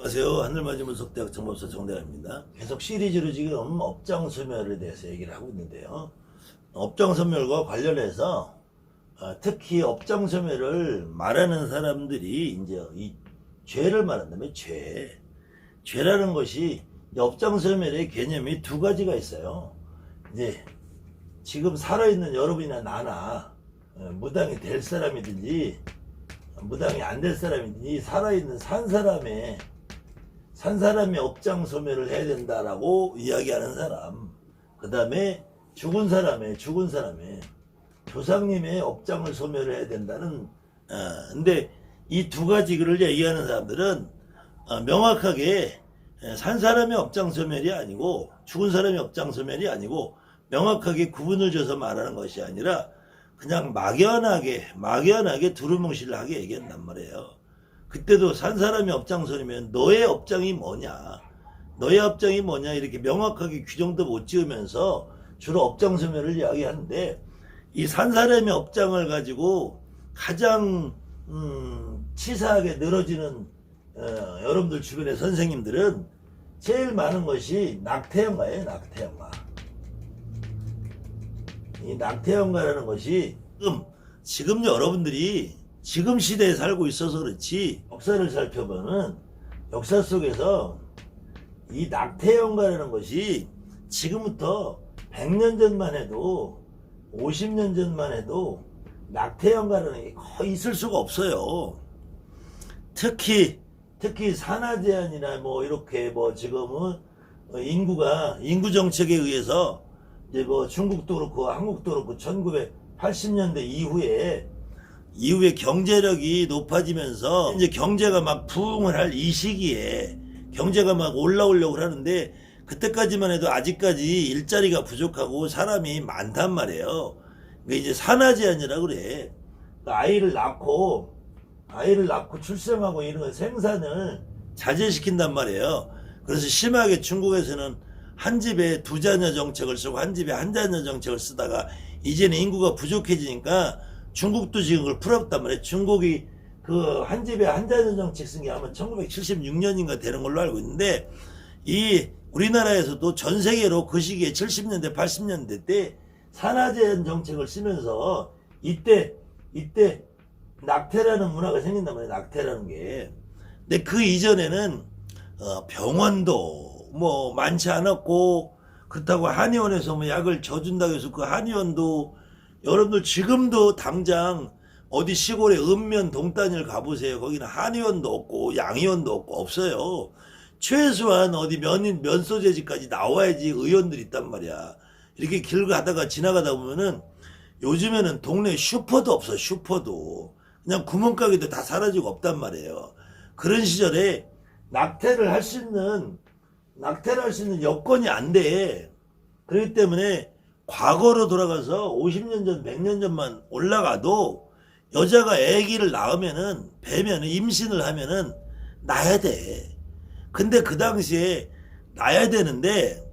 안녕하세요. 하늘맞이문석대학 정법사 정대갑입니다. 계속 시리즈로 지금 업장소멸에 대해서 얘기를 하고 있는데요. 업장소멸과 관련해서 특히 업장소멸을 말하는 사람들이 이제 이 죄를 말한다면 죄라는 것이 업장소멸의 개념이 두 가지가 있어요. 이제 지금 살아있는 여러분이나 나나 무당이 될 사람이든지 무당이 안 될 사람이든지 살아있는 산 사람의 업장 소멸을 해야 된다라고 이야기하는 사람, 그 다음에 죽은 사람의 조상님의 업장을 소멸을 해야 된다는. 근데 이 두 가지를 얘기하는 사람들은 명확하게 산 사람의 업장 소멸이 아니고 죽은 사람의 업장 소멸이 아니고 명확하게 구분을 줘서 말하는 것이 아니라 그냥 막연하게 두루뭉실하게 얘기한단 말이에요. 그때도 산 사람이 업장소리면 너의 업장이 뭐냐 이렇게 명확하게 규정도 못 지으면서 주로 업장소멸을 이야기하는데, 이 산 사람의 업장을 가지고 가장 치사하게 늘어지는 여러분들 주변의 선생님들은 제일 많은 것이 낙태영가예요. 이 낙태영가라는 것이 지금 여러분들이 지금 시대에 살고 있어서 그렇지, 역사를 살펴보면 역사 속에서 이 낙태영가라는 것이 지금부터 100년 전만 해도 50년 전만 해도 낙태영가라는 게 거의 있을 수가 없어요. 특히 산하 제한이나 뭐 이렇게 뭐 지금은 인구 정책에 의해서 이제 뭐 중국도 그렇고 한국도 그렇고 1980년대 이후에 경제력이 높아지면서 이제 경제가 막 부흥을 할 이 시기에 경제가 막 올라오려고 하는데, 그때까지만 해도 아직까지 일자리가 부족하고 사람이 많단 말이에요. 그러니까 이제 산하 제한이라 그래. 그러니까 아이를 낳고 출생하고 이런 생산을 자제시킨단 말이에요. 그래서 심하게 중국에서는 한 집에 두 자녀 정책을 쓰고 한 집에 한 자녀 정책을 쓰다가 이제는 인구가 부족해지니까 중국도 지금 그걸 풀었단 말이에요. 중국이 그 한 집에 한 자녀 정책 쓴 게 아마 1976년인가 되는 걸로 알고 있는데, 이 우리나라에서도 전 세계로 그 시기에 70년대 80년대 때 산하제한 정책을 쓰면서 이때 낙태라는 문화가 생긴단 말이에요. 낙태라는 게. 근데 그 이전에는 병원도 뭐 많지 않았고, 그렇다고 한의원에서 뭐 약을 줘준다고 해서 그 한의원도 여러분들 지금도 당장 어디 시골에 읍면 동단위를 가보세요. 거기는 한의원도 없고 양의원도 없고 없어요. 최소한 어디 면소재지까지 나와야지 의원들이 있단 말이야. 이렇게 길 가다가 지나가다 보면은 요즘에는 동네 슈퍼도 없어. 슈퍼도 그냥 구멍가게도 다 사라지고 없단 말이에요. 그런 시절에 낙태를 할 수 있는 여건이 안 돼. 그렇기 때문에 과거로 돌아가서 50년 전 100년 전만 올라가도 여자가 아기를 낳으면은 배면은 임신을 하면은 낳아야 돼. 근데 그 당시에 낳아야 되는데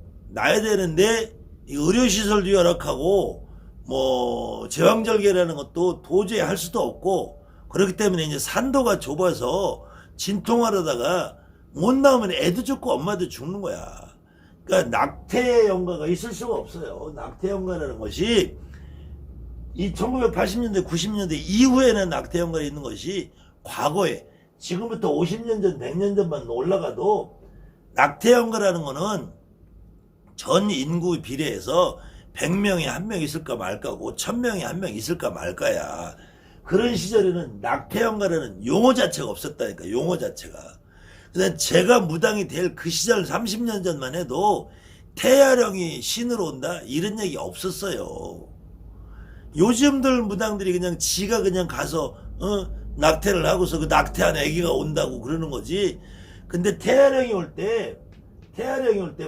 이 의료시설도 열악하고 뭐 제왕절개라는 것도 도저히 할 수도 없고, 그렇기 때문에 이제 산도가 좁아서 진통하려다가 못 나오면 애도 죽고 엄마도 죽는 거야. 그러니까 낙태영가가 있을 수가 없어요. 낙태영가라는 것이 이 1980년대 90년대 이후에는 낙태영가가 있는 것이 과거에 지금부터 50년 전 100년 전만 올라가도 낙태영가라는 거는 전 인구 비례해서 100명에 1명 있을까 말까고 1000명에 1명 있을까 말까야. 그런 시절에는 낙태영가라는 용어 자체가 없었다니까. 용어 자체가. 그냥 제가 무당이 될 그 시절 30년 전만 해도 태아령이 신으로 온다 이런 얘기 없었어요. 요즘들 무당들이 그냥 지가 그냥 가서 낙태를 하고서 그 낙태한 아기가 온다고 그러는 거지. 근데 태아령이 올 때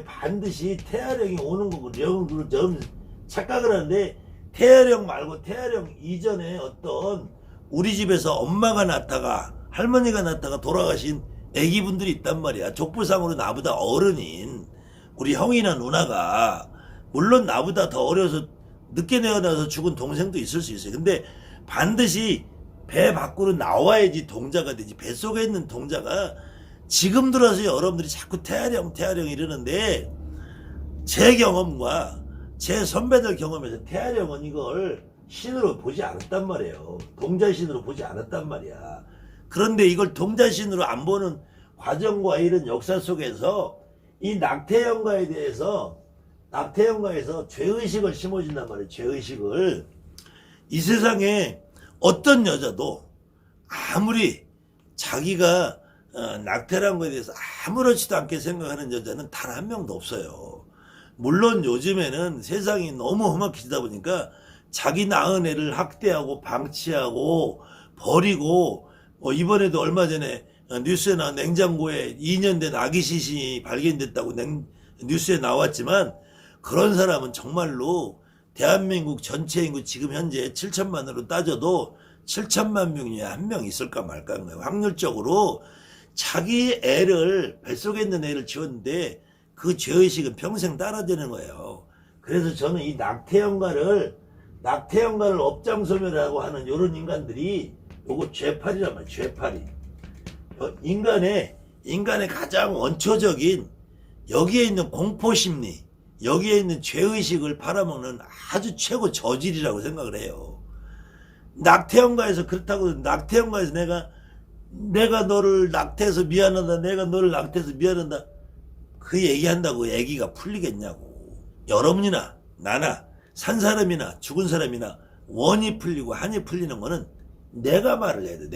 반드시 태아령이 오는 거고 좀 착각을 하는데, 태아령 말고 태아령 이전에 어떤 우리 집에서 엄마가 낳다가 할머니가 낳다가 돌아가신 애기분들이 있단 말이야. 족보상으로 나보다 어른인 우리 형이나 누나가, 물론 나보다 더 어려서 늦게 태어나서 죽은 동생도 있을 수 있어요. 근데 반드시 배 밖으로 나와야지 동자가 되지. 뱃속에 있는 동자가 지금 들어서 여러분들이 자꾸 태아령 이러는데, 제 경험과 제 선배들 경험에서 태아령은 이걸 신으로 보지 않았단 말이에요. 동자신으로 보지 않았단 말이야. 그런데 이걸 동자신으로 안 보는 과정과 이런 역사 속에서 이 낙태영가에 대해서, 낙태영가에서 죄의식을 심어준단 말이에요. 죄의식을. 이 세상에 어떤 여자도 아무리 자기가 낙태란 거에 대해서 아무렇지도 않게 생각하는 여자는 단 한 명도 없어요. 물론 요즘에는 세상이 너무 험악해지다 보니까 자기 낳은 애를 학대하고 방치하고 버리고, 이번에도 얼마 전에 뉴스에 나온 냉장고에 2년 된 아기 시신이 발견됐다고 뉴스에 나왔지만, 그런 사람은 정말로 대한민국 전체 인구 지금 현재 7천만으로 따져도 7천만 명 중에 한 명 있을까 말까 하는 거예요. 확률적으로 자기 애를, 뱃속에 있는 애를 지웠는데 그 죄의식은 평생 따라되는 거예요. 그래서 저는 이 낙태영가를 업장소멸하고 하는 이런 인간들이 요거 죄팔이란 말이에요. 죄팔이. 인간의 가장 원초적인 여기에 있는 공포심리, 여기에 있는 죄의식을 팔아먹는 아주 최고 저질이라고 생각을 해요. 낙태영가에서 그렇다고, 낙태영가에서 내가 너를 낙태해서 미안하다, 내가 너를 낙태해서 미안하다, 그 얘기한다고 애기가 풀리겠냐고. 여러분이나 나나 산 사람이나 죽은 사람이나 원이 풀리고 한이 풀리는 거는 내가 말을 해야 돼.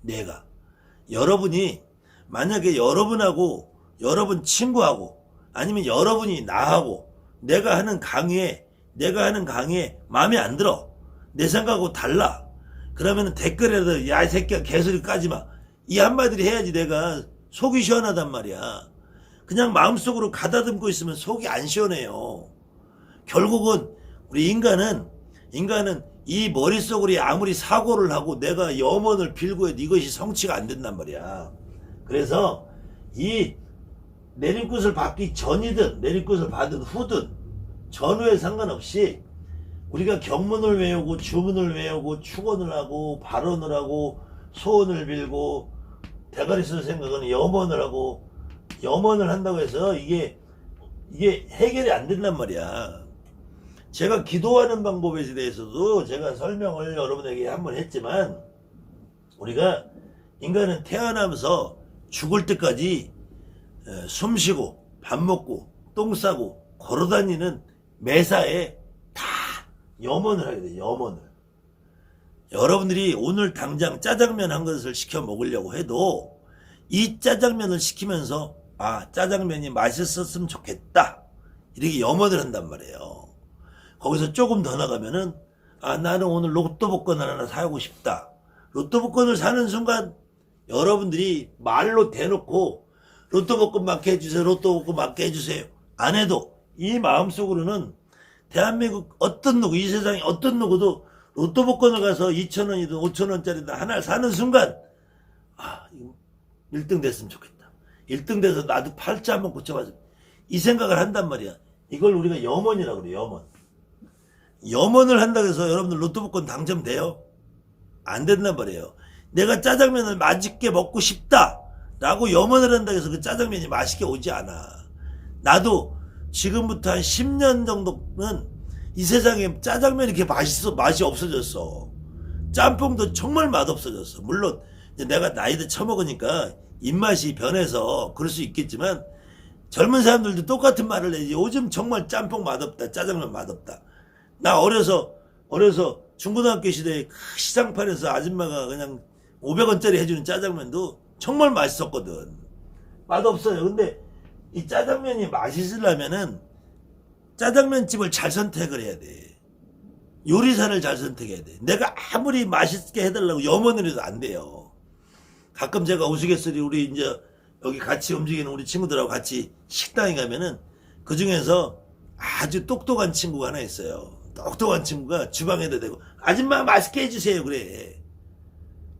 내가. 여러분이 만약에 여러분하고 여러분 친구하고 아니면 여러분이 나하고 내가 하는 강의에 마음에 안 들어, 내 생각하고 달라, 그러면 댓글에도 야 이 새끼야 개소리 까지마, 이 한마디를 해야지 내가 속이 시원하단 말이야. 그냥 마음속으로 가다듬고 있으면 속이 안 시원해요. 결국은 우리 인간은 이 머릿속으로 아무리 사고를 하고 내가 염원을 빌고 해도 이것이 성취가 안 된단 말이야. 그래서 이 내림굿을 받기 전이든 내림굿을 받은 후든 전후에 상관없이 우리가 경문을 외우고 주문을 외우고 축원을 하고 발언을 하고 소원을 빌고 대가리 쓸 생각은 염원을 하고, 염원을 한다고 해서 이게 해결이 안 된단 말이야. 제가 기도하는 방법에 대해서도 제가 설명을 여러분에게 한번 했지만, 우리가 인간은 태어나면서 죽을 때까지 숨 쉬고 밥 먹고 똥 싸고 걸어다니는 매사에 다 염원을 하게 돼. 염원을. 여러분들이 오늘 당장 짜장면 한 그릇을 시켜 먹으려고 해도 이 짜장면을 시키면서 짜장면이 맛있었으면 좋겠다, 이렇게 염원을 한단 말이에요. 거기서 조금 더 나가면은 나는 오늘 로또 복권 하나 사고 싶다. 로또 복권을 사는 순간 여러분들이 말로 대놓고 로또 복권 맞게 해주세요, 로또 복권 맞게 해주세요 안 해도 이 마음속으로는 대한민국 어떤 누구, 이 세상에 어떤 누구도 로또 복권을 가서 2,000원이든 5,000원짜리든 하나를 사는 순간 1등 됐으면 좋겠다, 1등 돼서 나도 팔자 한번 고쳐가지고, 이 생각을 한단 말이야. 이걸 우리가 염원이라고 그래요. 염원을 한다고 해서 여러분들 로또 복권 당첨돼요? 안 된단 말이에요. 내가 짜장면을 맛있게 먹고 싶다 라고 염원을 한다고 해서 그 짜장면이 맛있게 오지 않아. 나도 지금부터 한 10년 정도는 이 세상에 짜장면이 이렇게 맛이 없어졌어. 짬뽕도 정말 맛없어졌어. 물론 이제 내가 나이도 처먹으니까 입맛이 변해서 그럴 수 있겠지만, 젊은 사람들도 똑같은 말을 해. 요즘 정말 짬뽕 맛없다, 짜장면 맛없다. 나 어려서 중고등학교 시대에 시장판에서 아줌마가 그냥 500원짜리 해주는 짜장면도 정말 맛있었거든. 맛없어요. 근데 이 짜장면이 맛있으려면은 짜장면집을 잘 선택을 해야 돼. 요리사를 잘 선택해야 돼. 내가 아무리 맛있게 해달라고 염원을 해도 안 돼요. 가끔 제가 우스갯소리 우리 이제 여기 같이 움직이는 우리 친구들하고 같이 식당에 가면은 그 중에서 아주 똑똑한 친구가 하나 있어요. 똑똑한 친구가 주방에다 대고 아줌마 맛있게 해주세요 그래.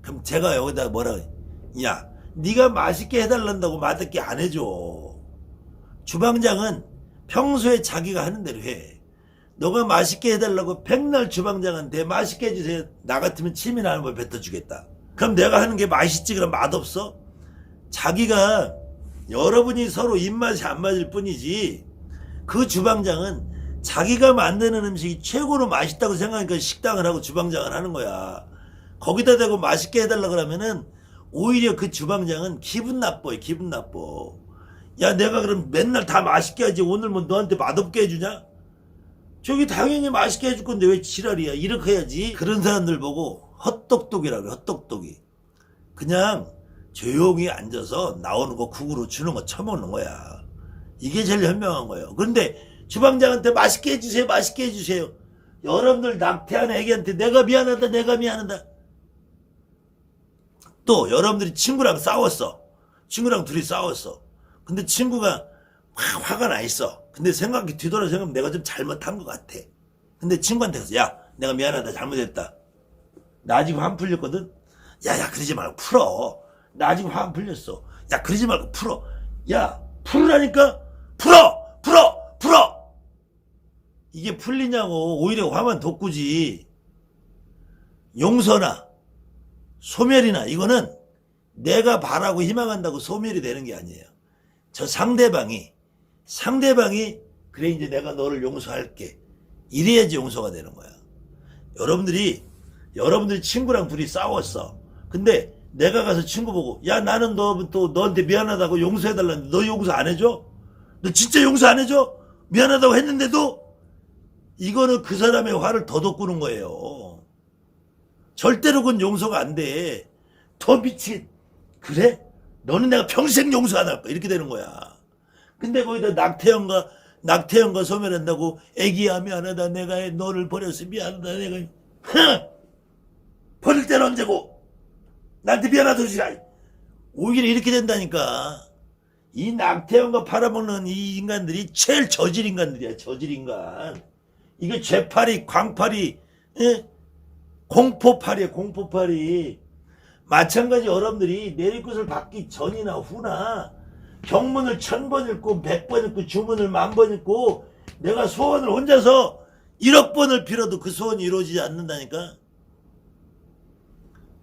그럼 제가 여기다 뭐라 그래? 야, 네가 맛있게 해달란다고 맛있게 안 해줘. 주방장은 평소에 자기가 하는 대로 해. 너가 맛있게 해달라고 백날 주방장한테 맛있게 해주세요, 나 같으면 침이나 한번 뱉어주겠다. 그럼 내가 하는 게 맛있지? 그럼 맛없어? 자기가 여러분이 서로 입맛이 안 맞을 뿐이지 그 주방장은 자기가 만드는 음식이 최고로 맛있다고 생각하니까 식당을 하고 주방장을 하는 거야. 거기다 대고 맛있게 해달라 그러면은 오히려 그 주방장은 기분 나빠요. 기분 나빠. 야, 내가 그럼 맨날 다 맛있게 하지 오늘 뭐 너한테 맛없게 해주냐? 저기 당연히 맛있게 해줄 건데 왜 지랄이야. 이렇게 해야지. 그런 사람들 보고 헛똑똑이라고 그래. 헛똑똑이. 그냥 조용히 앉아서 나오는 거 국으로 주는 거 처먹는 거야. 이게 제일 현명한 거예요. 그런데 주방장한테 맛있게 해주세요. 맛있게 해주세요. 여러분들 낙태한 애기한테 내가 미안하다. 내가 미안하다. 또 여러분들이 친구랑 싸웠어. 친구랑 둘이 싸웠어. 근데 친구가 화가 나 있어. 근데 뒤돌아 생각하면 내가 좀 잘못한 것 같아. 근데 친구한테 가서 야 내가 미안하다. 잘못했다. 나 아직 화 안 풀렸거든. 야 그러지 말고 풀어. 나 아직 화 안 풀렸어. 야 그러지 말고 풀어. 야 풀으라니까. 풀어. 이게 풀리냐고. 오히려 화만 돋구지. 용서나 소멸이나 이거는 내가 바라고 희망한다고 소멸이 되는 게 아니에요. 저 상대방이 그래 이제 내가 너를 용서할게. 이래야지 용서가 되는 거야. 여러분들이 친구랑 둘이 싸웠어. 근데 내가 가서 친구 보고 야 나는 너한테 미안하다고 용서해달라는데 너 용서 안 해줘? 너 진짜 용서 안 해줘? 미안하다고 했는데도? 이거는 그 사람의 화를 더 돋구는 거예요. 절대로 그건 용서가 안 돼. 더 미친. 그래? 너는 내가 평생 용서 안 할 거야. 이렇게 되는 거야. 근데 거기다 낙태형과 소멸한다고 애기야 미안하다. 내가 너를 버렸어. 미안하다. 내가 버릴 때는 언제고? 나한테 미안하다. 오히려 이렇게 된다니까. 이 낙태형과 팔아먹는 이 인간들이 제일 저질 인간들이야. 저질 인간. 이게 죄팔이, 광팔이, 공포팔이야. 공포팔이. 마찬가지 여러분들이 내리굿을 받기 전이나 후나 경문을 1000번 읽고 100번 읽고 주문을 10,000번 읽고 내가 소원을 혼자서 1억 번을 빌어도 그 소원이 이루어지지 않는다니까.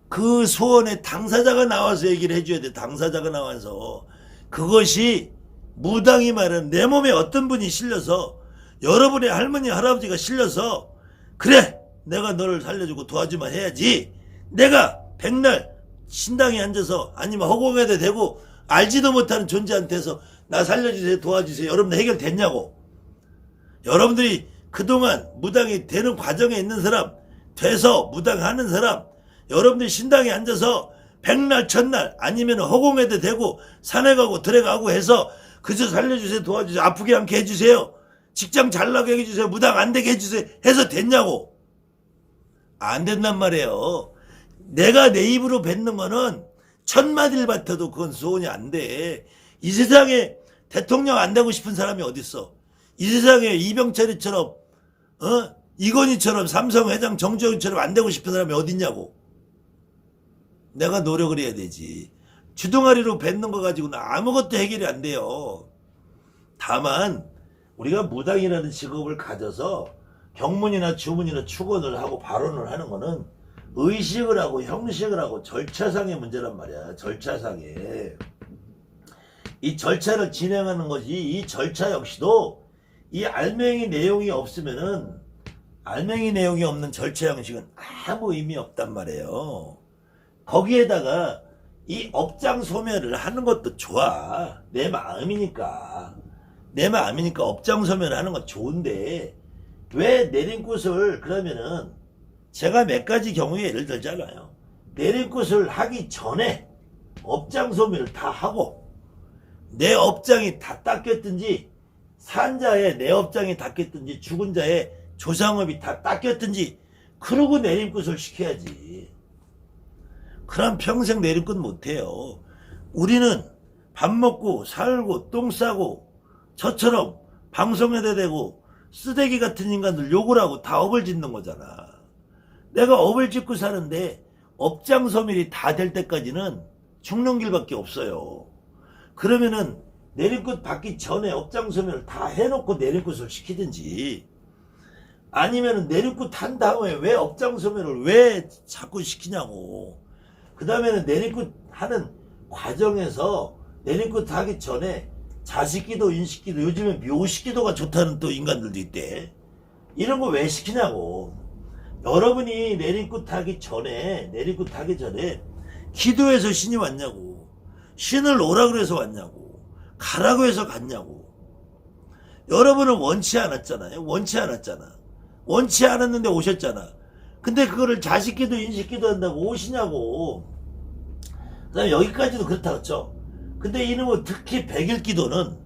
그 소원의 당사자가 나와서 얘기를 해줘야 돼. 당사자가 나와서. 그것이 무당이 말하는 내 몸에 어떤 분이 실려서 여러분의 할머니 할아버지가 실려서 그래 내가 너를 살려주고 도와주면 해야지. 내가 백날 신당에 앉아서 아니면 허공에다 대고 알지도 못하는 존재한테서 나 살려주세요 도와주세요. 여러분들 해결됐냐고. 여러분들이 그동안 무당이 되는 과정에 있는 사람, 돼서 무당하는 사람, 여러분들이 신당에 앉아서 백날 천날 아니면 허공에다 대고 산에 가고 들에 가고 해서 그저 살려주세요 도와주세요 아프게 않게 해주세요 직장 잘 나게 해주세요 무당 안 되게 해주세요 해서 됐냐고. 안 된단 말이에요. 내가 내 입으로 뱉는 거는 1000마디를 뱉어도 그건 소원이 안 돼. 이 세상에 대통령 안 되고 싶은 사람이 어딨어. 이 세상에 이병철이처럼 이건희처럼 삼성 회장 정주영처럼 안 되고 싶은 사람이 어딨냐고. 내가 노력을 해야 되지. 주둥아리로 뱉는 거 가지고는 아무것도 해결이 안 돼요. 다만 우리가 무당이라는 직업을 가져서 경문이나 주문이나 축원을 하고 발언을 하는 거는 의식을 하고 형식을 하고 절차상의 문제란 말이야. 절차상의. 이 절차를 진행하는 것이 이 절차 역시도 이 알맹이 내용이 없으면은 알맹이 내용이 없는 절차 형식은 아무 의미 없단 말이에요. 거기에다가 이 업장 소멸을 하는 것도 좋아. 내 마음이니까. 내 마음이니까 업장 소멸을 하는 건 좋은데 왜 내린굿을 그러면은 제가 몇 가지 경우에 예를 들잖아요. 내린굿을 하기 전에 업장 소멸을 다 하고 내 업장이 다 닦였든지 산자에 내 업장이 닦였든지 죽은 자의 조상업이 다 닦였든지 그러고 내린굿을 시켜야지. 그럼 평생 내린굿 못해요. 우리는 밥 먹고 살고 똥 싸고 저처럼 방송에다 대고 쓰레기 같은 인간들 욕을 하고 다 업을 짓는 거잖아. 내가 업을 짓고 사는데 업장 소멸이 다 될 때까지는 죽는 길밖에 없어요. 그러면은 내린굿 받기 전에 업장 소멸을 다 해놓고 내린굿을 시키든지 아니면은 내린굿 한 다음에 왜 업장 소멸을 왜 자꾸 시키냐고. 그 다음에는 내린굿 하는 과정에서 내리꽂 하기 전에 자식기도 인식기도 요즘에 묘식기도가 좋다는 또 인간들도 있대. 이런 거 왜 시키냐고. 여러분이 내리꽂 하기 전에 기도해서 신이 왔냐고. 신을 오라 그래서 왔냐고. 가라고 해서 갔냐고. 여러분은 원치 않았잖아요. 원치 않았는데 오셨잖아. 근데 그거를 자식기도 인식기도 한다고 오시냐고. 그다음에 여기까지도 그렇다고 했죠. 근데 이놈은 특히 백일기도는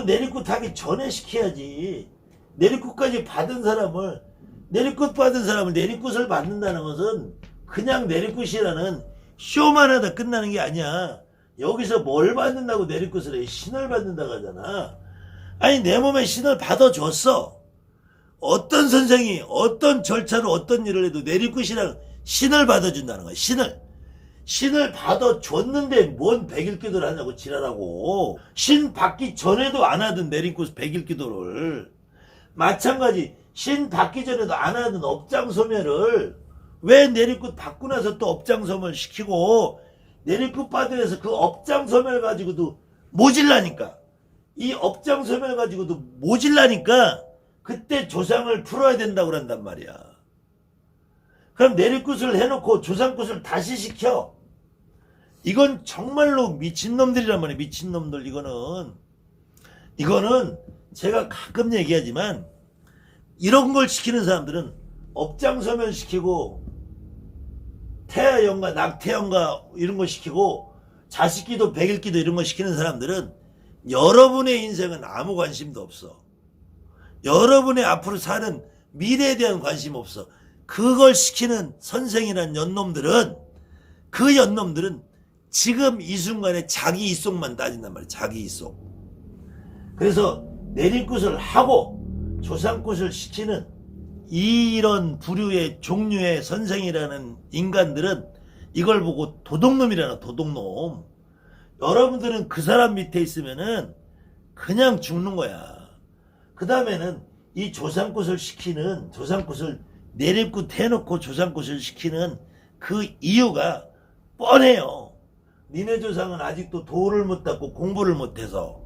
내리꽃 하기 전에 시켜야지. 내리꽃까지 받은 사람을 내리꽃을 받는다는 것은 그냥 내리꽃이라는 쇼만 하다 끝나는 게 아니야. 여기서 뭘 받는다고 내리꽃을 해? 신을 받는다고 하잖아. 아니 내 몸에 신을 받아줬어. 어떤 선생이 어떤 절차로 어떤 일을 해도 내리꽃이라는 신을 받아준다는 거야. 신을 받아줬는데 뭔 백일기도를 하냐고 지랄하고. 신 받기 전에도 안 하던 내리꽃 백일기도를, 마찬가지 신 받기 전에도 안 하던 업장소멸을 왜 내리꽃 받고 나서 또 업장소멸 시키고, 내리꽃 받으면서 그 업장소멸 가지고도 모질라니까, 이 업장소멸 가지고도 모질라니까 그때 조상을 풀어야 된다고 그런단 말이야. 그럼 내리꽃을 해놓고 조상꽃을 다시 시켜. 이건 정말로 미친놈들이란 말이야. 미친놈들. 이거는 제가 가끔 얘기하지만 이런 걸 시키는 사람들은 업장소멸 시키고 태아연가 낙태연가 이런 거 시키고 자식기도 백일기도 이런 거 시키는 사람들은 여러분의 인생은 아무 관심도 없어. 여러분의 앞으로 사는 미래에 대한 관심 없어. 그걸 시키는 선생이란 그 연놈들은 지금 이 순간에 자기 이속만 따진단 말이야. 자기 이속. 그래서 내리꽃을 하고 조상꽃을 시키는 이런 부류의 종류의 선생이라는 인간들은 이걸 보고 도둑놈이라나. 도둑놈. 여러분들은 그 사람 밑에 있으면은 그냥 죽는 거야. 그 다음에는 이 조상꽃을 내리꽃 해놓고 조상꽃을 시키는 그 이유가 뻔해요. 니네 조상은 아직도 도를 못 닦고 공부를 못해서.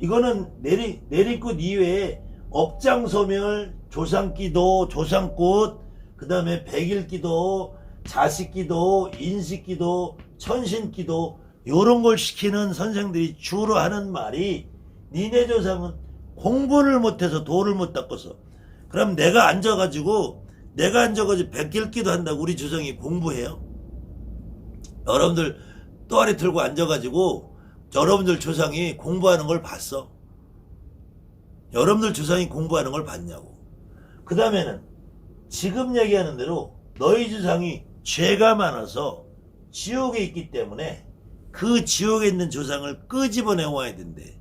이거는 내리꽃 이외에 업장소멸, 조상기도, 조상꽃, 그 다음에 백일기도, 자식기도, 인식기도, 천신기도 요런 걸 시키는 선생들이 주로 하는 말이, 니네 조상은 공부를 못해서 도를 못 닦아서. 그럼 내가 앉아가지고 백일기도 한다고 우리 조상이 공부해요? 여러분들 또아리 들고 앉아가지고 여러분들 조상이 공부하는 걸 봤어? 여러분들 조상이 공부하는 걸 봤냐고. 그 다음에는 지금 얘기하는 대로 너희 조상이 죄가 많아서 지옥에 있기 때문에 그 지옥에 있는 조상을 끄집어내 와야 된대.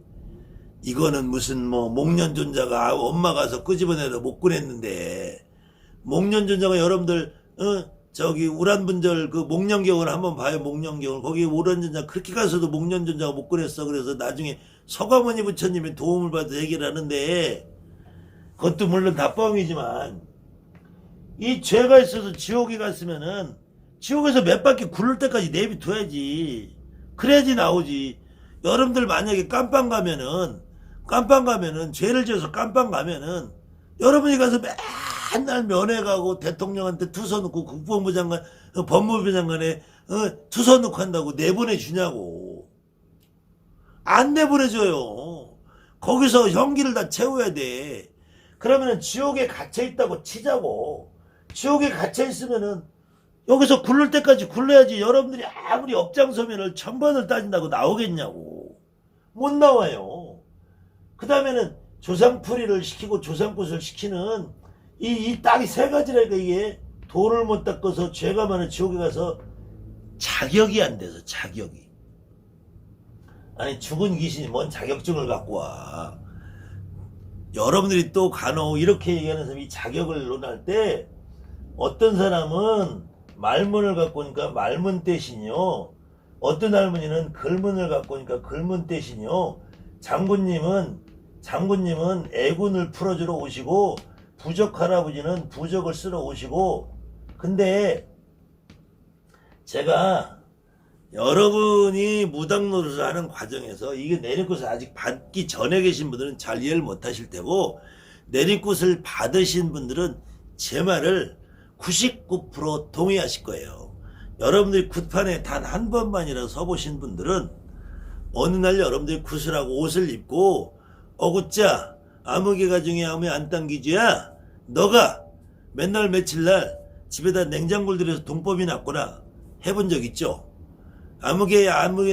이거는 무슨 목련존자가 엄마 가서 끄집어내도 못 꺼냈는데, 목련존자가 여러분들 우란분절 그 목련경을 한번 봐요. 목련경을. 거기 우란존자 그렇게 가서도 목련존자가 못 꺼냈어. 그래서 나중에 서가모니 부처님의 도움을 받아 얘기를 하는데, 그것도 물론 다 뻥이지만 이 죄가 있어서 지옥에 갔으면은 지옥에서 몇 바퀴 굴을 때까지 내비둬야지. 그래야지 나오지. 여러분들 만약에 깜빵 가면은 죄를 지어서 깜빵 가면은 여러분이 가서 맨날 면회 가고 대통령한테 투서 넣고 국방부 장관, 법무부 장관에 투서 넣고 한다고 내보내주냐고. 안 내보내줘요. 거기서 형기를 다 채워야 돼. 그러면은 지옥에 갇혀있다고 치자고. 지옥에 갇혀있으면은 여기서 굴릴 때까지 굴러야지. 여러분들이 아무리 업장소멸을 1000번을 따진다고 나오겠냐고. 못 나와요. 그 다음에는 조상풀이를 시키고 조상꽃을 시키는 이 딱이 세 가지라니까. 이게 도를 못 닦아서 죄가 많은 지옥에 가서 자격이 안 돼서. 자격이. 아니 죽은 귀신이 뭔 자격증을 갖고 와. 여러분들이 또 간혹 이렇게 얘기하는 사람이 자격을 논할 때, 어떤 사람은 말문을 갖고 오니까 말문 대신이요, 어떤 할머니는 글문을 갖고 오니까 글문 대신이요, 장군님은 애군을 풀어주러 오시고 부적 할아버지는 부적을 쓰러 오시고. 근데 제가 여러분이 무당 노릇을 하는 과정에서 이게 내리꽃을 아직 받기 전에 계신 분들은 잘 이해를 못 하실 테고, 내리꽃을 받으신 분들은 제 말을 99% 동의하실 거예요. 여러분들이 굿판에 단 한 번만이라도 서보신 분들은 어느 날 여러분들이 굿을하고 옷을 입고 어굿자 아무개가 중에 아무 안 당기지야, 너가 맨날 며칠날 집에다 냉장고를 들여서 동법이 났구나 해본 적 있죠? 아무개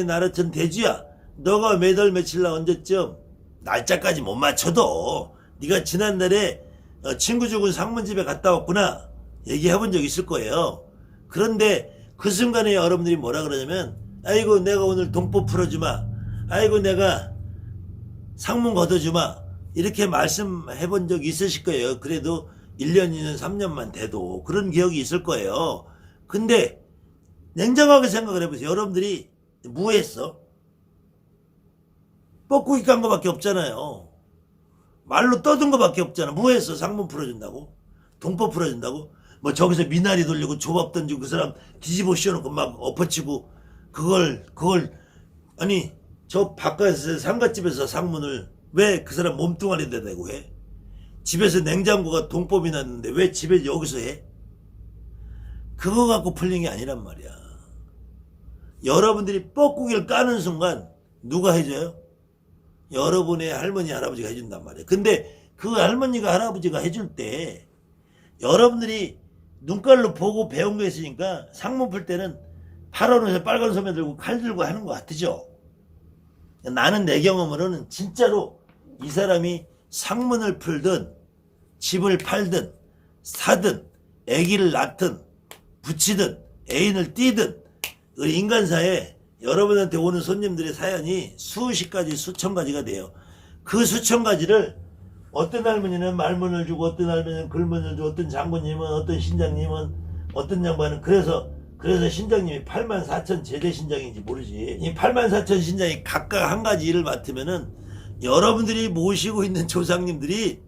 나라천 돼지야, 너가 매달 며칠날 언제쯤 날짜까지 못 맞춰도 네가 지난달에 친구 죽은 상문집에 갔다 왔구나 얘기해본 적 있을 거예요. 그런데 그 순간에 여러분들이 뭐라 그러냐면, 아이고 내가 오늘 동법 풀어주마, 아이고 내가 상문 걷어주마, 이렇게 말씀해 본 적 있으실 거예요. 그래도 1년, 2년, 3년만 돼도 그런 기억이 있을 거예요. 근데 냉정하게 생각을 해보세요. 여러분들이 뭐 했어? 뻐꾸기 깐 거밖에 없잖아요. 말로 떠든 거밖에 없잖아. 뭐 했어? 상문 풀어준다고? 동법 풀어준다고? 뭐 저기서 미나리 돌리고 조밥 던지고 그 사람 뒤집어 씌워놓고 막 엎어치고, 그걸 아니 저 바깥에서 상갓집에서 상문을 왜 그 사람 몸뚱아리에다 대고 해? 집에서 냉장고가 동법이 났는데 왜 집에 여기서 해? 그거 갖고 풀린 게 아니란 말이야. 여러분들이 뻐꾸기를 까는 순간 누가 해줘요? 여러분의 할머니 할아버지가 해준단 말이야. 근데 그 할머니가 할아버지가 해줄 때 여러분들이 눈깔로 보고 배운 게 있으니까 상문 풀 때는 파란 옷에 빨간 소매 들고 칼 들고 하는 것 같으죠? 나는 내 경험으로는 진짜로 이 사람이 상문을 풀든 집을 팔든 사든 아기를 낳든 붙이든 애인을 띄든 우리 인간사에 여러분한테 오는 손님들의 사연이 수십 가지 수천 가지가 돼요. 그 수천 가지를 어떤 할머니는 말문을 주고, 어떤 할머니는 글문을 주고, 어떤 장군님은, 어떤 신장님은, 어떤 양반은 그래서 신장님이 84,000 제대 신장인지 모르지. 이 84,000 신장이 각각 한 가지 일을 맡으면은 여러분들이 모시고 있는 조상님들이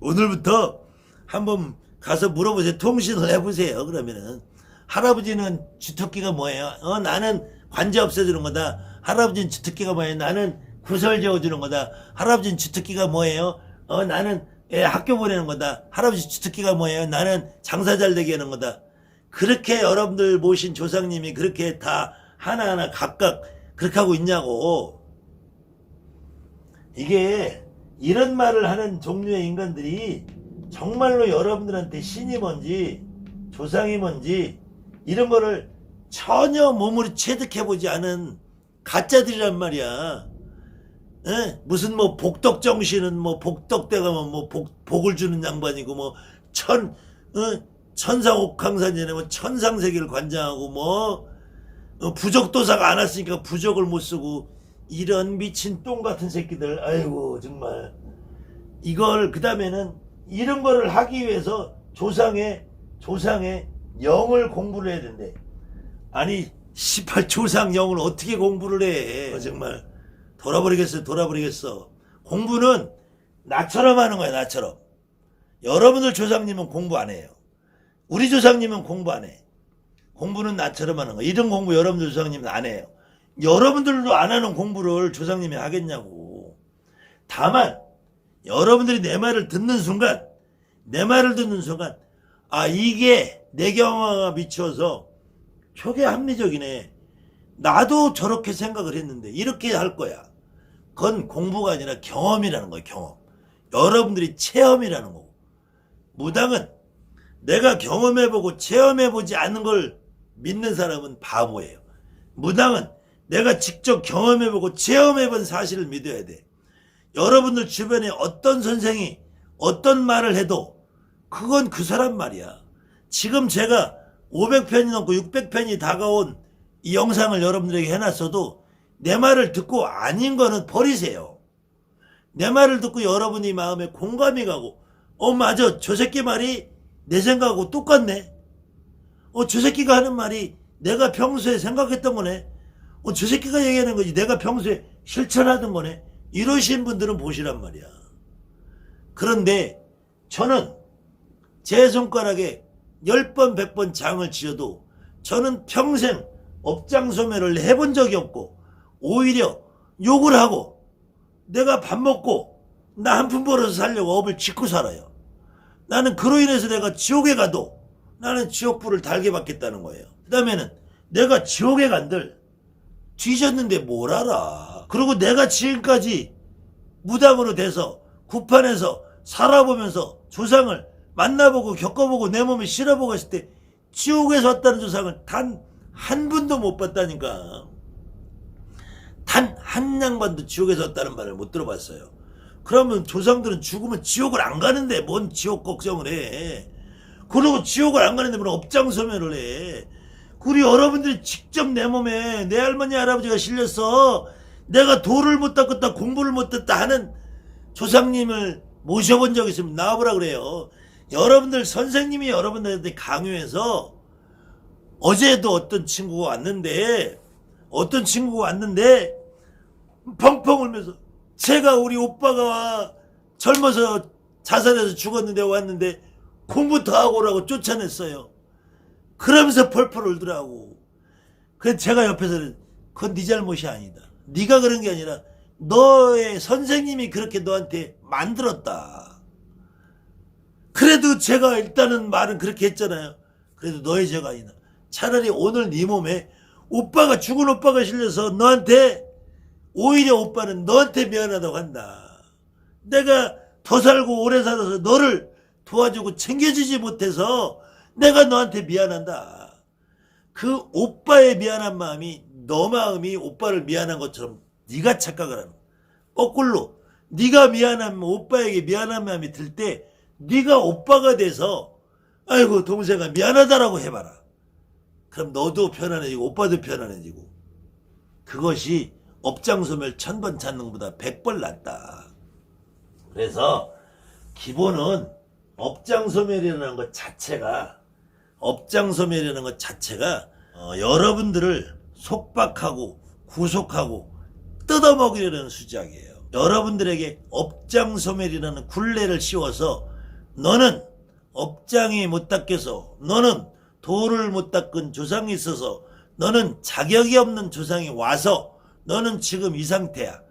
오늘부터 한번 가서 물어보세요. 통신을 해보세요. 그러면은 할아버지는 주특기가 뭐예요? 나는 관제 없애주는 거다. 할아버지는 주특기가 뭐예요? 나는 구설 재워주는 거다. 할아버지는 주특기가 뭐예요? 나는 학교 보내는 거다. 할아버지 주특기가 뭐예요? 나는 장사 잘 되게 하는 거다. 그렇게 여러분들 모신 조상님이 그렇게 다 하나하나 각각 그렇게 하고 있냐고. 이게 이런 말을 하는 종류의 인간들이 정말로 여러분들한테 신이 뭔지 조상이 뭔지 이런 거를 전혀 몸으로 체득해보지 않은 가짜들이란 말이야. 무슨 뭐 복덕정신은 뭐 복덕대가 뭐 복을 주는 양반이고 뭐 천상옥황산이네 뭐 천상세계를 관장하고 뭐 부적도사가 안 왔으니까 부적을 못 쓰고, 이런 미친 똥 같은 새끼들. 아이고 정말. 이걸 그 다음에는 이런 거를 하기 위해서 조상의 영을 공부를 해야 된대. 아니 18조상 영을 어떻게 공부를 해? 정말 돌아버리겠어. 공부는 나처럼 하는 거야. 나처럼. 여러분들 조상님은 공부 안 해요. 우리 조상님은 공부 안 해. 공부는 나처럼 하는 거야. 이런 공부 여러분들 조상님은 안 해요. 여러분들도 안 하는 공부를 조상님이 하겠냐고. 다만 여러분들이 내 말을 듣는 순간 아, 이게 내 경험에 비추어서 저게 합리적이네. 나도 저렇게 생각을 했는데 이렇게 할 거야. 그건 공부가 아니라 경험이라는 거예요. 경험. 여러분들이 체험이라는 거고. 무당은 내가 경험해보고 체험해보지 않는 걸 믿는 사람은 바보예요. 무당은 내가 직접 경험해보고 체험해본 사실을 믿어야 돼. 여러분들 주변에 어떤 선생이 어떤 말을 해도 그건 그 사람 말이야. 지금 제가 500편이 넘고 600편이 다가온 이 영상을 여러분들에게 해놨어도 내 말을 듣고 아닌 거는 버리세요. 내 말을 듣고 여러분이 마음에 공감이 가고, 맞아, 저 새끼 말이 내 생각하고 똑같네. 저 새끼가 하는 말이 내가 평소에 생각했던 거네. 저 새끼가 얘기하는 거지 내가 평소에 실천하던 거네. 이러신 분들은 보시란 말이야. 그런데 저는 제 손가락에 10번 100번 장을 지어도 저는 평생 업장 소멸을 해본 적이 없고 오히려 욕을 하고 내가 밥 먹고 나 한 푼 벌어서 살려고 업을 짓고 살아요. 나는 그로 인해서 내가 지옥에 가도 나는 지옥불을 달게 받겠다는 거예요. 그 다음에는 내가 지옥에 간들 뒤졌는데 뭘 알아. 그리고 내가 지금까지 무당으로 돼서 구판에서 살아보면서 조상을 만나보고 겪어보고 내 몸에 실어보고 했을 때 지옥에서 왔다는 조상을 단 한 분도 못 봤다니까. 단 한 양반도 지옥에서 왔다는 말을 못 들어봤어요. 그러면 조상들은 죽으면 지옥을 안 가는데 뭔 지옥 걱정을 해. 그리고 지옥을 안 가는데 뭔 업장 소멸을 해. 우리 여러분들이 직접 내 몸에 내 할머니 할아버지가 실렸어. 내가 도를 못 닦았다 공부를 못 했다 하는 조상님을 모셔본 적 있으면 나와보라 그래요. 여러분들 선생님이 여러분들한테 강요해서 어제도 어떤 친구가 왔는데 펑펑 울면서 제가 우리 오빠가 젊어서 자살해서 죽었는데 왔는데 공부 더 하고 오라고 쫓아냈어요. 그러면서 펄펄 울더라고. 그래서 제가 옆에서는 그건 네 잘못이 아니다. 네가 그런 게 아니라 너의 선생님이 그렇게 너한테 만들었다. 그래도 제가 일단은 말은 그렇게 했잖아요. 그래도 너의 죄가 아니다. 차라리 오늘 네 몸에 죽은 오빠가 실려서 너한테 오히려 오빠는 너한테 미안하다고 한다. 내가 더 살고 오래 살아서 너를 도와주고 챙겨주지 못해서 내가 너한테 미안한다. 그 오빠의 미안한 마음이 너 마음이 오빠를 미안한 것처럼 네가 착각을 하는 거야. 거꾸로 네가 미안하면 오빠에게 미안한 마음이 들 때 네가 오빠가 돼서 아이고 동생아 미안하다라고 해봐라. 그럼 너도 편안해지고 오빠도 편안해지고. 그것이 업장소멸 1000번 찾는 것보다 100번 낫다. 그래서 기본은 업장소멸이라는 것 자체가 여러분들을 속박하고 구속하고 뜯어먹이려는 수작이에요. 여러분들에게 업장소멸이라는 굴레를 씌워서 너는 업장이 못 닦여서 너는 도를 못 닦은 조상이 있어서 너는 자격이 없는 조상이 와서 너는 지금 이 상태야.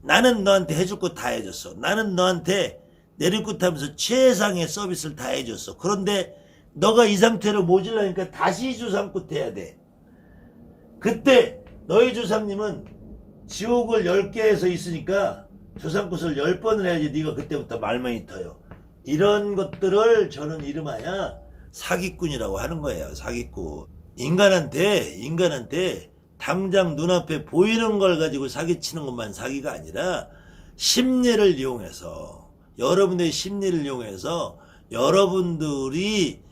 나는 너한테 해줄 거 다 해줬어. 나는 너한테 내리꽂하면서 최상의 서비스를 다 해줬어. 그런데 너가 이 상태로 모질라니까 다시 조상꽃 해야 돼. 그때 너희 조상님은 지옥을 10개에서 있으니까 조상꽃을 10번을 해야지 네가 그때부터 말만이 터요. 이런 것들을 저는 이름하여 사기꾼이라고 하는 거예요. 사기꾼. 인간한테 당장 눈앞에 보이는 걸 가지고 사기치는 것만 사기가 아니라 심리를 이용해서 여러분들의 심리를 이용해서 여러분들이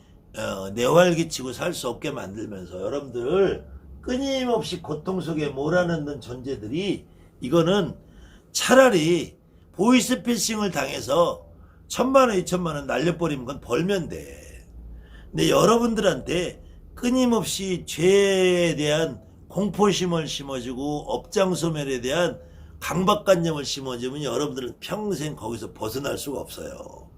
내활기치고 살 수 없게 만들면서 여러분들을 끊임없이 고통 속에 몰아넣는 존재들이 이거는 차라리 보이스피싱을 당해서 1000만원 2000만원 날려버리면 그건 벌면 돼. 근데 여러분들한테 끊임없이 죄에 대한 공포심을 심어주고 업장소멸에 대한 강박관념을 심어주면 여러분들은 평생 거기서 벗어날 수가 없어요.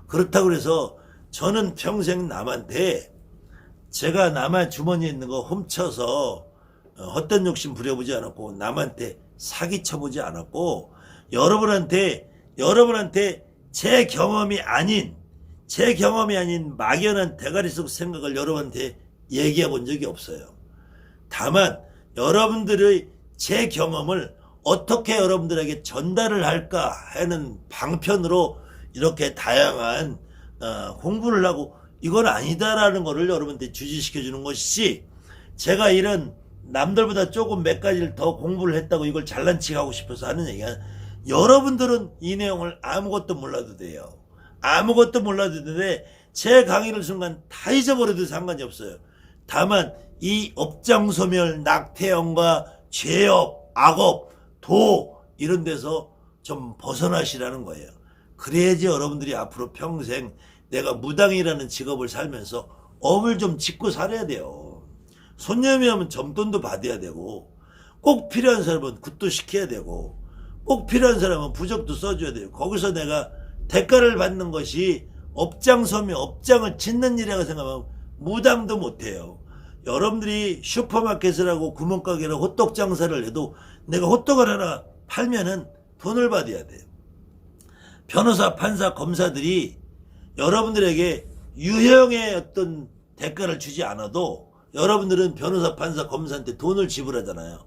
그렇다고 해서 저는 평생 남한테 제가 남의 주머니에 있는 거 훔쳐서 헛된 욕심 부려보지 않았고 남한테 사기쳐보지 않았고 여러분한테 제 경험이 아닌 막연한 대가리 속 생각을 여러분한테 얘기해 본 적이 없어요. 다만 여러분들의 제 경험을 어떻게 여러분들에게 전달을 할까 하는 방편으로 이렇게 다양한 공부를 하고 이건 아니다라는 거를 여러분한테 주지시켜 주는 것이지 제가 이런 남들보다 조금 몇 가지를 더 공부를 했다고 이걸 잘난 척 하고 싶어서 하는 얘기가 여러분들은 이 내용을 아무것도 몰라도 돼요. 아무것도 몰라도 되는데 제 강의를 순간 다 잊어버려도 상관이 없어요. 다만 이 업장소멸, 낙태형과 죄업, 악업, 도 이런 데서 좀 벗어나시라는 거예요. 그래야지 여러분들이 앞으로 평생 내가 무당이라는 직업을 살면서 업을 좀 짓고 살아야 돼요. 손님이 하면 점돈도 받아야 되고 꼭 필요한 사람은 굿도 시켜야 되고 꼭 필요한 사람은 부적도 써줘야 돼요. 거기서 내가 대가를 받는 것이 업장소멸, 업장을 짓는 일이라고 생각하면 무당도 못해요. 여러분들이 슈퍼마켓을 하고 구멍가게나 호떡 장사를 해도 내가 호떡을 하나 팔면은 돈을 받아야 돼요. 변호사, 판사, 검사들이 여러분들에게 유형의 어떤 대가를 주지 않아도 여러분들은 변호사, 판사, 검사한테 돈을 지불하잖아요.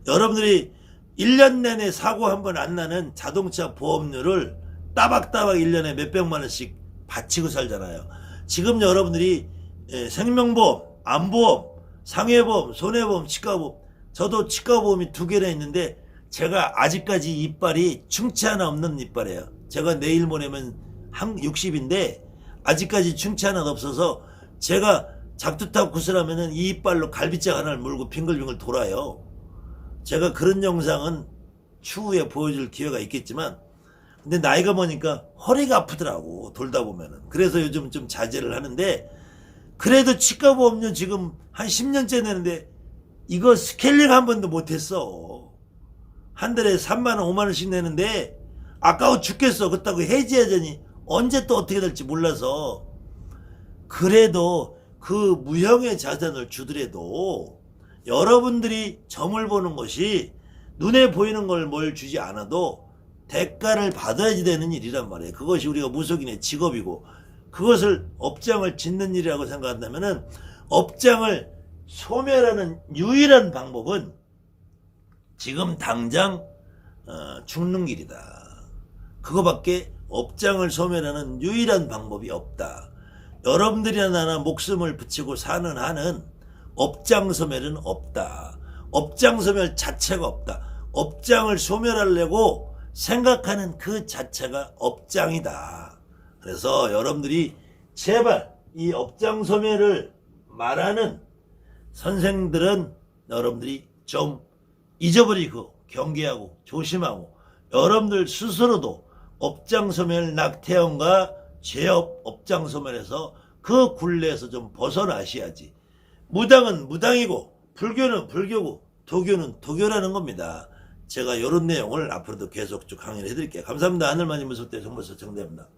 여러분들이 1년 내내 사고 한 번 안 나는 자동차 보험료를 따박따박 1년에 몇백만 원씩 바치고 살잖아요. 지금 여러분들이 생명보험, 암보험, 상해보험, 손해보험, 치과보험, 저도 치과보험이 2개나 있는데 제가 아직까지 이빨이 충치 하나 없는 이빨이에요. 제가 내일 모레면 60인데 아직까지 충치 하나도 없어서 제가 작두타고 구슬하면은 이 이빨로 갈비짝 하나를 물고 빙글빙글 돌아요. 제가 그런 영상은 추후에 보여줄 기회가 있겠지만 근데 나이가 먹으니까 허리가 아프더라고 돌다 보면은. 그래서 요즘 좀 자제를 하는데 그래도 치과보험료 지금 한 10년째 내는데 이거 스케일링 한 번도 못했어. 한 달에 3만원 5만원씩 내는데 아까워 죽겠어. 그렇다고 해지하자니 언제 또 어떻게 될지 몰라서. 그래도 그 무형의 자산을 주더라도 여러분들이 점을 보는 것이 눈에 보이는 걸 뭘 주지 않아도 대가를 받아야지 되는 일이란 말이에요. 그것이 우리가 무속인의 직업이고 그것을 업장을 짓는 일이라고 생각한다면은 업장을 소멸하는 유일한 방법은 지금 당장 죽는 길이다. 그거밖에 업장을 소멸하는 유일한 방법이 없다. 여러분들이나 나나 목숨을 붙이고 사는 한은 업장 소멸은 없다. 업장 소멸 자체가 없다. 업장을 소멸하려고 생각하는 그 자체가 업장이다. 그래서 여러분들이 제발 이 업장 소멸을 말하는 선생들은 여러분들이 좀 잊어버리고 경계하고 조심하고 여러분들 스스로도 업장 소멸 낙태형과 죄업 업장 소멸에서 그 굴레에서 좀 벗어나셔야지. 무당은 무당이고 불교는 불교고 도교는 도교라는 겁니다. 제가 이런 내용을 앞으로도 계속 쭉 강의를 해드릴게요. 감사합니다. 하늘만이 무섭대 정보서 정대입니다.